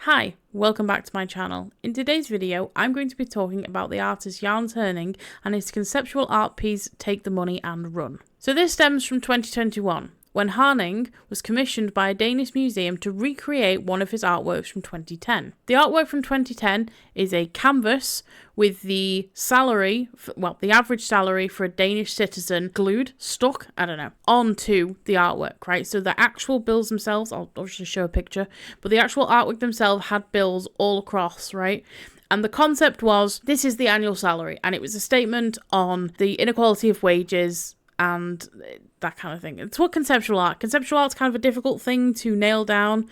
Hi, welcome back to my channel. In today's video, I'm going to be talking about the artist Jan Haaning and his conceptual art piece Take the Money and Run. So this stems from 2021, when Haaning was commissioned by a Danish museum to recreate one of his artworks from 2010. The artwork from 2010 is a canvas with the average salary for a Danish citizen stuck, onto the artwork, right? So the actual bills themselves, I'll obviously show a picture, but the actual artwork themselves had bills all across, right? And the concept was, this is the annual salary, and it was a statement on the inequality of wages and that kind of thing. It's what conceptual art's kind of a difficult thing to nail down.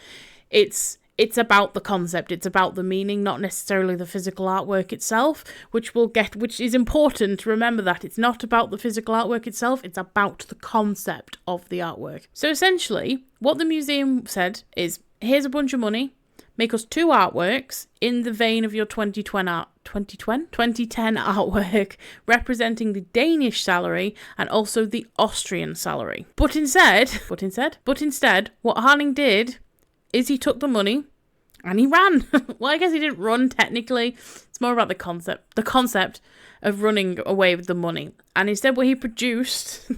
It's about the concept, it's about the meaning, not necessarily the physical artwork itself, which is important to remember that it's not about the physical artwork itself, it's about the concept of the artwork. So essentially, what the museum said is, here's a bunch of money, make us two artworks in the vein of your 2010 artwork, representing the Danish salary and also the Austrian salary. But instead, what Haaning did is he took the money and he ran. Well, I guess he didn't run technically. It's more about the concept of running away with the money. And instead what he produced,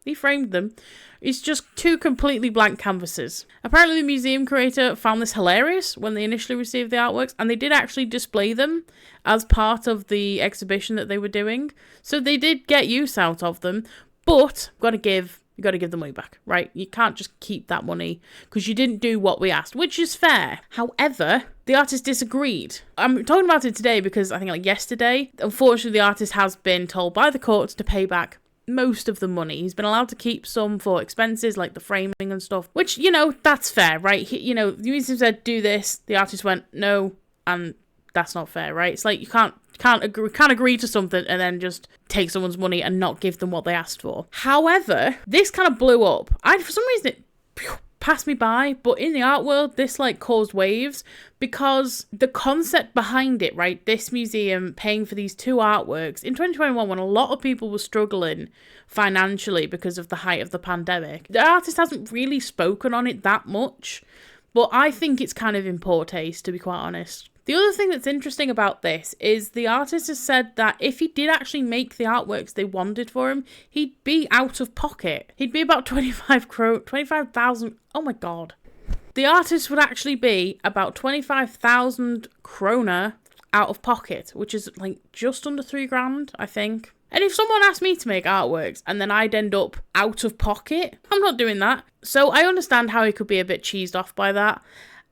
he framed them, is just two completely blank canvases. Apparently the museum curator found this hilarious when they initially received the artworks, and they did actually display them as part of the exhibition that they were doing. So they did get use out of them, but you got to give the money back, right? You can't just keep that money because you didn't do what we asked, which is fair. However, the artist disagreed. I'm talking about it today because I think yesterday, unfortunately, the artist has been told by the courts to pay back most of the money. He's been allowed to keep some for expenses like the framing and stuff, which, that's fair, right? The museum said, do this. The artist went, no, and that's not fair, right? It's like you can't agree to something and then just take someone's money and not give them what they asked for. However, this kind of blew up. For some reason, it passed me by, but in the art world, this caused waves because the concept behind it, right? This museum paying for these two artworks in 2021, when a lot of people were struggling financially because of the height of the pandemic, the artist hasn't really spoken on it that much, but I think it's kind of in poor taste, to be quite honest. The other thing that's interesting about this is the artist has said that if he did actually make the artworks they wanted for him, he'd be out of pocket. He'd be about 25,000. Oh my God. The artist would actually be about 25,000 kroner out of pocket, which is just under $3,000, I think. And if someone asked me to make artworks and then I'd end up out of pocket, I'm not doing that. So I understand how he could be a bit cheesed off by that.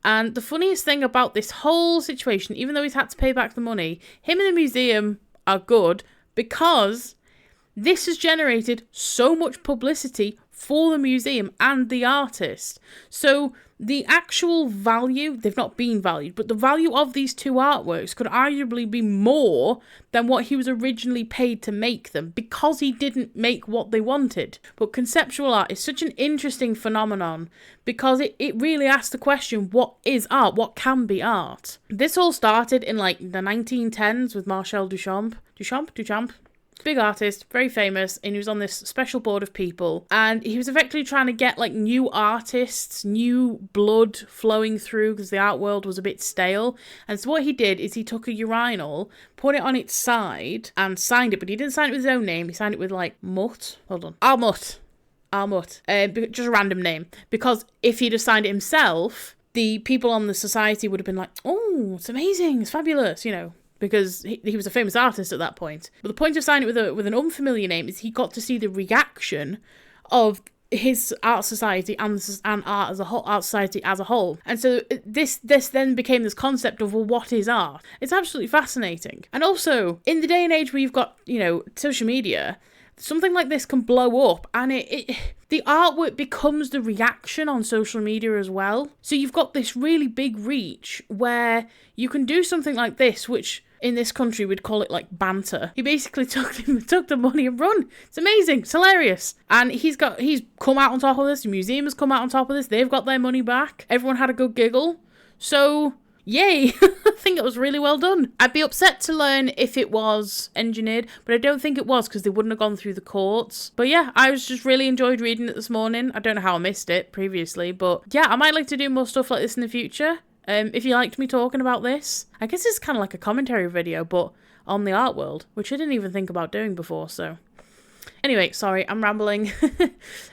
And the funniest thing about this whole situation, even though he's had to pay back the money, him and the museum are good because this has generated so much publicity for the museum and the artist. So the actual value, they've not been valued, but the value of these two artworks could arguably be more than what he was originally paid to make them because he didn't make what they wanted. But conceptual art is such an interesting phenomenon because it really asks the question, what is art? What can be art? This all started in the 1910s with Marcel Duchamp. Big artist, very famous, and he was on this special board of people, and he was effectively trying to get new artists, new blood flowing through because the art world was a bit stale. And so what he did is he took a urinal, put it on its side and signed it, but he didn't sign it with his own name, he signed it with Armut, just a random name, because if he'd have signed it himself, the people on the society would have been like, oh, it's amazing, it's fabulous, because he was a famous artist at that point. But the point of signing it with an unfamiliar name is he got to see the reaction of his art society and art as a whole, art society as a whole. And so this then became this concept of, well, what is art? It's absolutely fascinating. And also, in the day and age where you've got, social media, something like this can blow up, and the artwork becomes the reaction on social media as well. So you've got this really big reach where you can do something like this, which in this country we'd call it banter. He basically took the money and run. It's amazing. It's hilarious. And he's come out on top of this. The museum has come out on top of this. They've got their money back. Everyone had a good giggle. So yay. I think it was really well done. I'd be upset to learn if it was engineered, but I don't think it was because they wouldn't have gone through the courts. But yeah, I just really enjoyed reading it this morning. I don't know how I missed it previously, but yeah, I might like to do more stuff like this in the future. If you liked me talking about this, I guess it's kind of like a commentary video, but on the art world, which I didn't even think about doing before, so. Anyway, sorry, I'm rambling.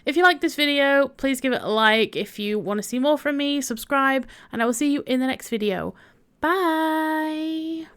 If you like this video, please give it a like. If you want to see more from me, subscribe, and I will see you in the next video. Bye!